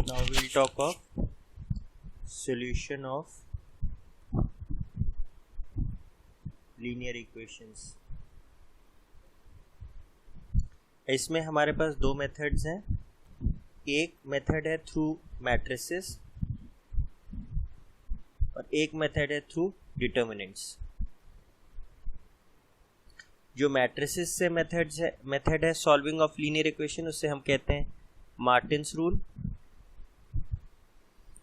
Now we'll talk of solution of linear equations. इसमें हमारे पास दो मेथड्स हैं. एक मेथड है थ्रू मैट्रिसेस और एक मेथड है थ्रू डिटर्मिनेंट्स. जो मैट्रिसेस से मेथड है सॉल्विंग ऑफ लीनियर इक्वेशन, उससे हम कहते हैं मार्टिन्स रूल,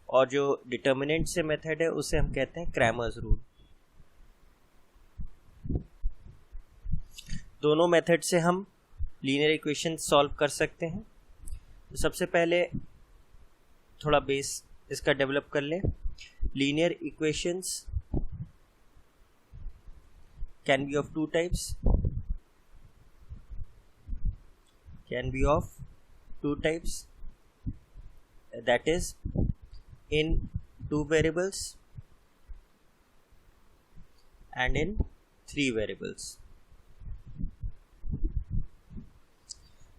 और जो डिटर्मिनेंट से मेथड है उसे हम कहते हैं क्रैमर्स रूल. दोनों मेथड से हम लीनियर इक्वेशन सॉल्व कर सकते हैं. तो सबसे पहले थोड़ा बेस इसका डेवलप कर लें. Linear equations can be of two types. That is in two variables and in three variables.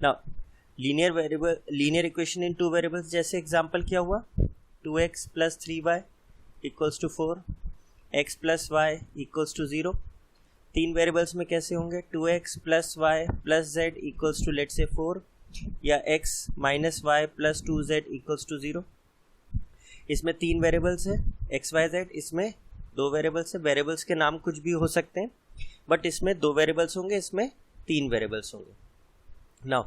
Now linear equation in two variables, जैसे एग्जाम्पल क्या हुआ, 2x plus 3y equals to 4, x plus y equals to 0. तीन variables में कैसे होंगे, 2x plus y plus z equals to let's say 4 या x minus y plus 2z equals to 0. इसमें तीन वेरिएबल्स है x y z, इसमें दो वेरिएबल्स है. वेरिएबल्स के नाम कुछ भी हो सकते हैं, बट इसमें दो वेरिएबल्स होंगे, इसमें तीन वेरिएबल्स होंगे. Now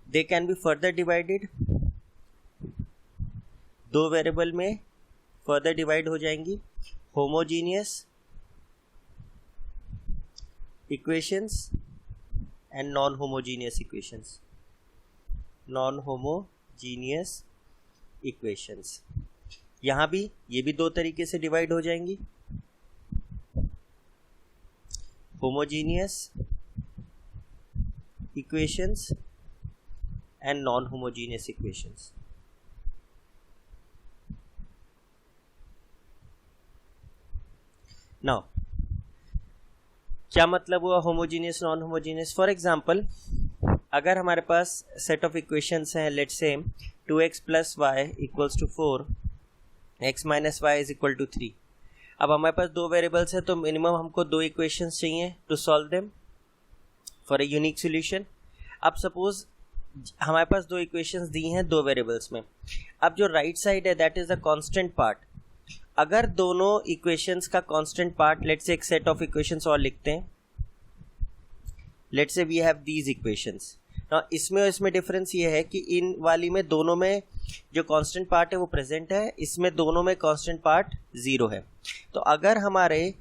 they can be further divided. दो वेरिएबल में फर्दर डिवाइड हो जाएंगी homogeneous equations and non-homogeneous equations. यहाँ भी ये भी दो तरीके से डिवाइड हो जाएंगी, homogeneous equations and non-homogeneous equations. Now क्या मतलब हुआ homogeneous non homogeneous. For example अगर हमारे पास सेट ऑफ इक्वेशंस हैं, let's say 2x plus Y equals to 4, x minus Y is equal to 3. अब हमारे पास दो वेरिएबल्स हैं, तो मिनिमम हमको दो इक्वेशंस चाहिए to solve them for a unique solution. अब सपोज हमारे पास दो इक्वेशंस दी हैं दो वेरिएबल्स में. अब जो राइट साइड है that is the constant part. अगर दोनों इक्वेशंस का कांस्टेंट पार्ट, लेट्स से एक सेट ऑफ इक्वेशंस और लिखते हैं, let's say we have these equations. Now इसमें और इसमें डिफरेंस ये है कि इन वाली में दोनों में जो कांस्टेंट पार्ट है वो प्रेजेंट है, इसमें दोनों में कांस्टेंट पार्ट जीरो है. तो अगर हमारे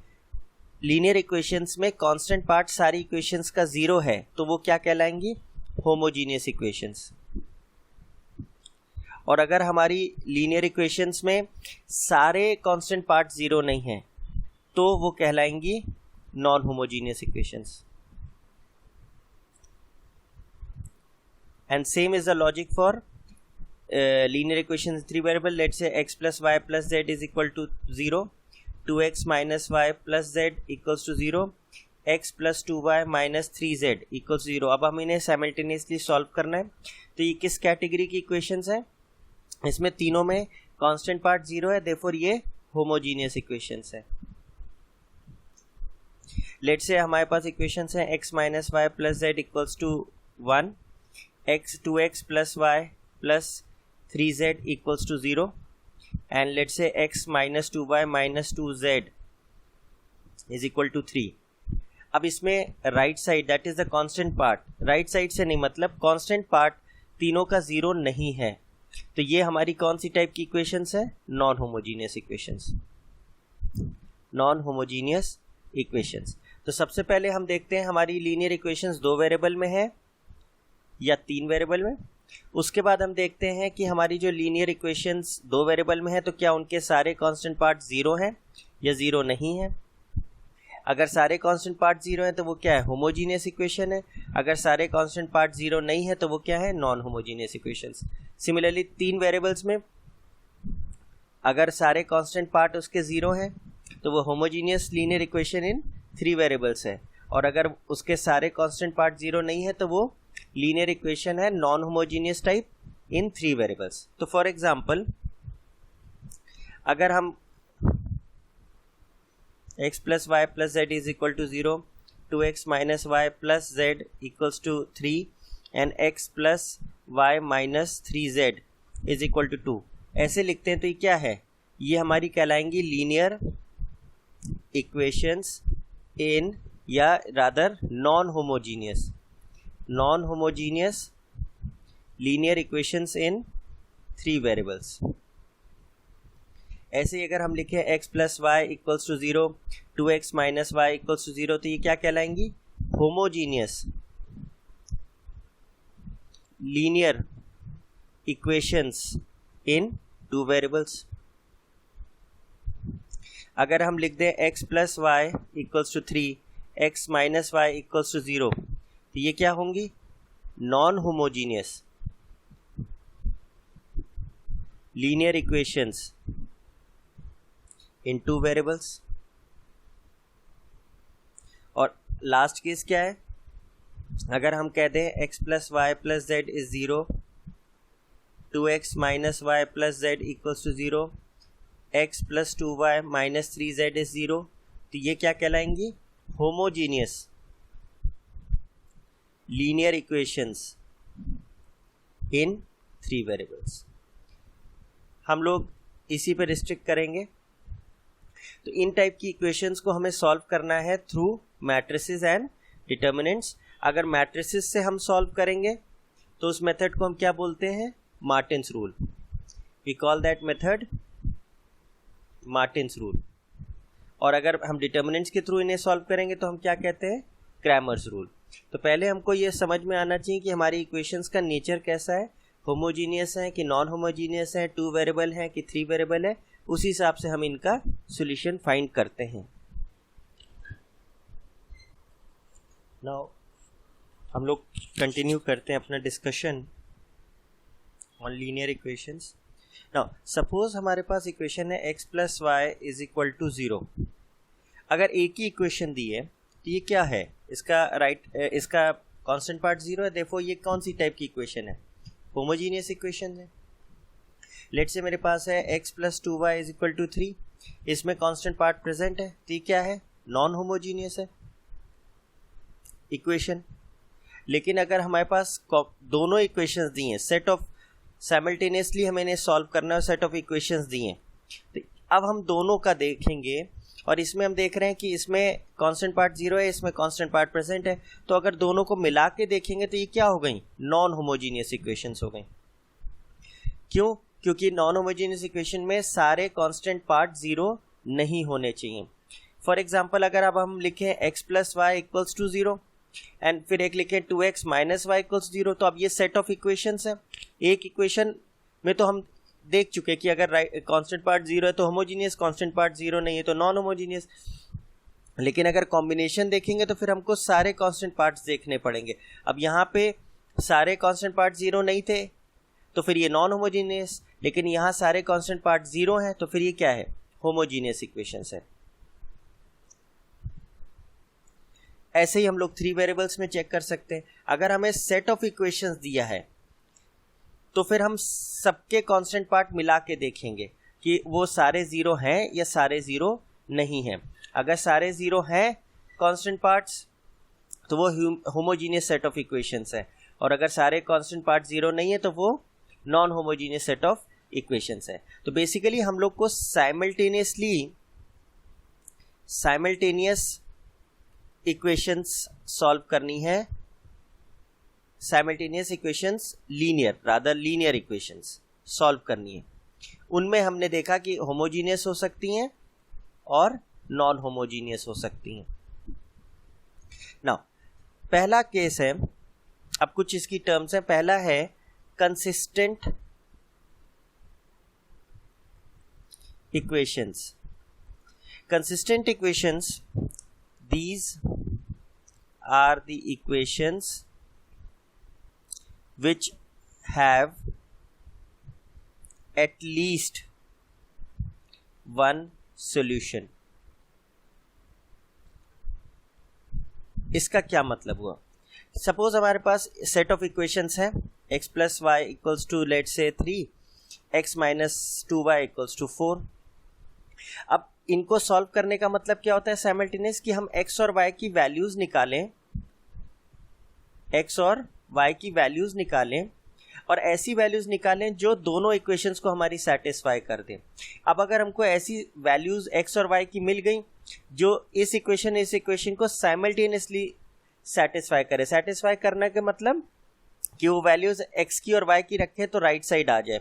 लीनियर इक्वेशंस में कांस्टेंट पार्ट सारी इक्वेशंस का जीरो है तो वो क्या कहलाएंगी, होमोजीनियस इक्वेशंस. और अगर हमारी लीनियर इक्वेशंस में सारे कांस्टेंट पार्ट जीरो नहीं हैं तो वो कहलाएंगी non homogeneous equations. And same is the logic for linear equations three variable. Let's say x plus Y plus Z is equal to 0, 2x minus Y plus Z equals to 0, x plus 2y minus 3z equals 0. अब हम इन्हें simultaneously solve करना है. तो ये किस category की equations हैं, इसमें तीनों में कांस्टेंट पार्ट जीरो है, देयरफॉर ये होमोजीनियस इक्वेशंस है. लेट्स से हमारे पास इक्वेशंस हैं x minus Y plus Z equals to 1, x 2x plus Y plus 3z equals to 0, and let's say x minus 2y minus 2z is equal to 3. अब इसमें right side that is the constant part, right side से नहीं मतलब constant part तीनों का zero नहीं है. तो ये हमारी कौन सी टाइप की इक्वेशंस है, non homogeneous equations. Non homogeneous equations. तो सबसे पहले हम देखते हैं हमारी लीनियर इक्वेशंस दो वेरिएबल में है या तीन वेरिएबल में. उसके बाद हम देखते हैं कि हमारी जो लीनियर इक्वेशंस दो वेरिएबल में है तो क्या उनके सारे कांस्टेंट पार्ट जीरो हैं या जीरो नहीं है. अगर सारे कांस्टेंट पार्ट जीरो हैं तो वो क्या है, होमोजीनियस इक्वेशन है. अगर सारे कांस्टेंट पार्ट जीरो नहीं है तो वो क्या है, नॉन होमोजीनियस इक्वेशंस. सिमिलरली तीन वेरिएबल्स में अगर सारे कांस्टेंट पार्ट उसके जीरो हैं तो वो homogeneous linear equation in three variables है. और अगर उसके सारे कांस्टेंट पार्ट जीरो नहीं है तो वो लीनियर इक्वेशन है non homogeneous type in 3 variables. तो फॉर एग्जांपल अगर हम x plus Y plus Z is equal to 0, 2x minus Y plus Z equals to 3 and x plus Y minus 3z is equal to 2 ऐसे लिखते हैं, तो ये क्या है? ये हमारी कहलाएंगी लीनियर इक्वेशंस इन, या rather non homogeneous linear equations in 3 variables. ऐसे ही अगर हम लिखें x plus Y equals to 0, 2x minus y equals to 0, तो ये क्या कहलाएंगी? Homogeneous linear equations in 2 variables. अगर हम लिख दें x plus Y equals to 3, x minus y equals to 0, तो ये क्या होंगी? Non homogeneous linear equations in 2 variables. और लास्ट केस क्या है? अगर हम कह दें x plus Y plus Z is 0, 2x minus Y plus Z equals to 0, x plus 2y minus 3z is 0, तो ये क्या कहलाएंगी? Homogeneous linear equations in 3 variables. हम लोग इसी पे रिस्ट्रिक्ट करेंगे। तो इन टाइप की इक्वेशंस को हमें सॉल्व करना है थ्रू मैट्रिसेस एंड डिटर्मिनेंट्स। अगर मैट्रिसेस से हम सॉल्व करेंगे तो उस मेथड को हम क्या बोलते हैं? Martin's rule. We call that method Martin's rule. और अगर हम डिटर्मिनेंट्स के थ्रू इन्हें सॉल्व करेंगे तो हम क्या कहते हैं? Cramer's rule. तो पहले हमको ये समझ में आना चाहिए कि हमारी इक्वेशंस का नेचर कैसा है, होमोजीनियस है कि नॉन होमोजीनियस है, 2 वेरिएबल है कि 3 वेरिएबल है। उसी हिसाब से हम इनका सॉल्यूशन फाइंड करते हैं। नाउ हम लोग कंटिन्यू करते हैं अपना discussion on linear equations. Now suppose हमारे पास इक्वेशन है x plus Y is equal to 0। अगर एक ही इक्वेशन दी है तो ये क्या है? इसका कांस्टेंट पार्ट 0 है, देयरफॉर ये कौन सी टाइप की इक्वेशन है? होमोजीनियस इक्वेशन है। लेट्स से मेरे पास है x plus 2y is equal to 3, इसमें कांस्टेंट पार्ट प्रेजेंट है, तो ये क्या है? नॉन होमोजीनियस है इक्वेशन। लेकिन अगर हमारे पास दोनों इक्वेशंस दी हैं, सेट ऑफ साइमल्टेनियसली हमें इन्हें सॉल्व करना है, सेट ऑफ इक्वेशंस दी हैं, तो अब हम दोनों का देखेंगे। और इसमें हम देख रहे हैं कि इसमें कांस्टेंट पार्ट 0 है, इसमें कांस्टेंट पार्ट प्रेजेंट है। तो अगर दोनों को मिला के देखेंगे तो ये क्या हो गई? नॉन होमोजीनियस इक्वेशंस हो गई। क्यों? क्योंकि नॉन होमोजीनियस इक्वेशन में सारे कांस्टेंट पार्ट 0 नहीं होने चाहिए। फॉर एग्जांपल अगर अब हम लिखें x plus Y equals to 0 and फिर एक लिखें 2x माइनस वाई इक्वल्स 0, तो अब ये सेट ऑफ इक्वेशंस है। एक इक्वेशन में तो हम देख चुके कि अगर कांस्टेंट पार्ट 0 है तो होमोजीनियस, कांस्टेंट पार्ट 0 नहीं है तो नॉन होमोजीनियस। लेकिन अगर कॉम्बिनेशन देखेंगे तो फिर हमको सारे कांस्टेंट पार्ट्स देखने पड़ेंगे। अब यहाँ पे सारे कांस्टेंट पार्ट 0 नहीं थे तो फिर ये नॉन होमोजीनियस, लेकिन यहाँ सारे कांस्टेंट पार्ट 0 हैं तो फिर ये क्या है? होमोजीनियस इक्वेशंस है। ऐसे ही हम लोग 3 वेरिएबल्स में चेक कर सकते हैं। अगर हमें सेट ऑफ इक्वेशंस दिया है तो फिर हम सबके कांस्टेंट पार्ट मिला के देखेंगे कि वो सारे 0 हैं या सारे 0 नहीं हैं। अगर सारे 0 हैं कांस्टेंट पार्ट्स तो वो होमोजीनियस सेट ऑफ इक्वेशंस है, और अगर सारे कांस्टेंट पार्ट 0 नहीं है तो वो non homogeneous set of equations है। तो बेसिकली हम लोग को साइमल्टेनियस इक्वेशंस सॉल्व करनी है। Simultaneous equations linear equations solve करनी है। उनमें हमने देखा कि होमोजीनियस हो सकती हैं और नॉन होमोजीनियस हो सकती हैं। नाउ पहला केस है, अब कुछ इसकी टर्म्स हैं। पहला है consistent equations. Consistent equations, these are the equations which have at least one solution। इसका क्या मतलब हुआ? सपोज हमारे पास सेट ऑफ इक्वेशंस है x plus y equals to let's say 3, x minus 2y equals to 4. अब इनको सॉल्व करने का मतलब क्या होता है साइमल्टेनियस, कि हम x और y की वैल्यूज निकालें, x और y की वैल्यूज निकालें और ऐसी वैल्यूज निकालें जो दोनों इक्वेशंस को हमारी सेटिस्फाई कर दें. अब अगर हमको ऐसी वैल्यूज x और y की मिल गई जो इस इक्वेशन को साइमल्टेनियसली सेटिस्फाई करे. सेटिस्फाई करने का मतलब कि वो वैल्यूज x की और y की रखें तो राइट साइड आ जाए,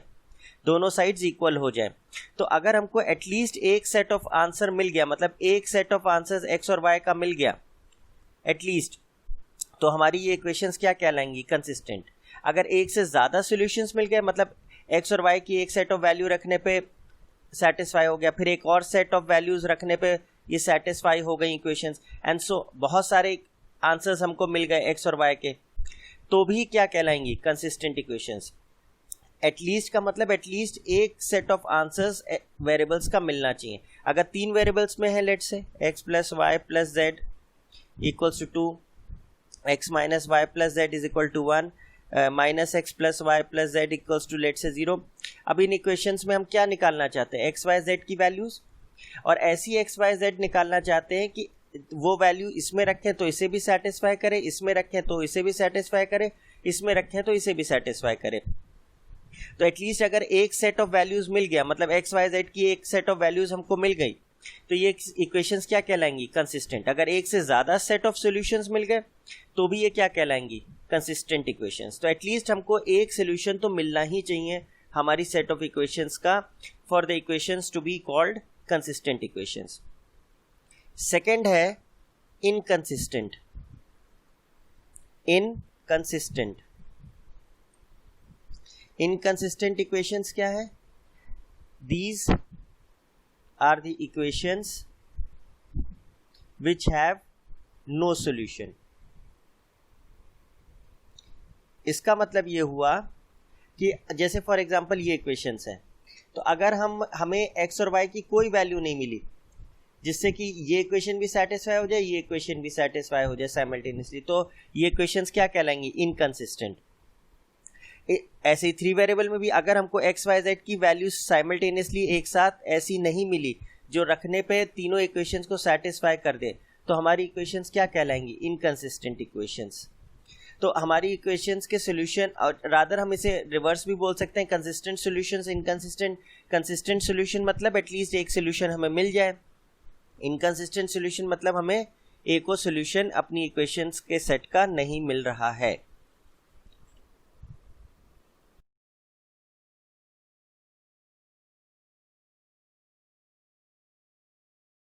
दोनों साइड्स इक्वल हो जाए. तो अगर हमको एटलीस्ट एक सेट ऑफ आंसर मिल गया, मतलब एक सेट ऑफ आंसर्स x और y का मिल गया एटलीस्ट, तो हमारी ये इक्वेशंस क्या कहलाएंगी, कंसिस्टेंट. अगर एक से ज़्यादा सॉल्यूशंस मिल गए, मतलब x और y की एक सेट ऑफ वैल्यू रखने पे सेटिस्फाई हो गया, फिर एक और सेट ऑफ वैल्यूज रखने पे ये सेटिस्फाई हो गई इक्वेशंस, एंड सो बहुत सारे आंसर्स हमको मिल गए x और y के, तो भी क्या कहलाएंगी, कंसिस्टेंट इक्वेशंस. एटलीस्ट का मतलब एटलीस्ट एक सेट ऑफ आंसर्स वेरिएबल्स का मिलना चाहिए. अगर 3 वेरिएबल्स में है let's say x plus Y plus Z equals to 2, x minus Y plus Z is equal to 1, minus X plus Y plus Z equals to let's say 0. अब इन equations में हम क्या निकालना चाहते हैं, एक्स वाई जेड की values, और ऐसी एक्स वाई जेड निकालना चाहते हैं कि वो वैल्यू इसमें रखें तो इसे भी सेटिस्फाई करे, इसमें रखें तो इसे भी सेटिस्फाई करे, इसमें रखें तो इसे भी सेटिस्फाई करे. तो एटलीस्ट अगर एक सेट ऑफ वैल्यूज मिल गया, मतलब एक्स वाई जेड की एक सेट ऑफ वैल्यूज हमको मिल गई, तो ये इक्वेशंस क्या कहलाएंगी, कंसिस्टेंट. अगर एक से ज़्यादा सेट ऑफ सॉल्यूशंस मिल गए तो भी ये क्या कहलाएंगी, कंसिस्टेंट इक्वेशंस. तो एटलीस्ट हमको एक सोल्यूशन तो मिलना ही चाहिए हमारी सेट ऑफ इक्वेशंस का for the equations to be called consistent equations. Second है इनकंसिस्टेंट. इनकंसिस्टेंट इक्वेशंस क्या है, these are the equations which have no solution. इसका मतलब ये हुआ कि जैसे फॉर एग्जांपल ये इक्वेशंस है, तो अगर हमें x और y की कोई वैल्यू नहीं मिली जिससे कि ये इक्वेशन भी सेटिस्फाई हो जाए, ये इक्वेशन भी सेटिस्फाई हो जाए साइमल्टेनियसली, तो ये इक्वेशंस क्या कहलाएंगी, इनकंसिस्टेंट. ऐसे ही 3 वेरिएबल में भी अगर हमको x y z की वैल्यूज साइमल्टेनियसली एक साथ ऐसी नहीं मिली जो रखने पे तीनों इक्वेशंस को सेटिस्फाई कर दे, तो हमारी इक्वेशंस क्या कहलाएंगी, इनकंसिस्टेंट इक्वेशंस. तो हमारी इक्वेशंस के सॉल्यूशन, और रादर हम इसे रिवर्स भी बोल सकते हैं, consistent solutions inconsistent. Consistent solution मतलब एटलीस्ट एक सॉल्यूशन हमें मिल जाए, इनकंसिस्टेंट सॉल्यूशन मतलब हमें एक और सॉल्यूशन अपनी इक्वेशंस के सेट का नहीं मिल रहा है.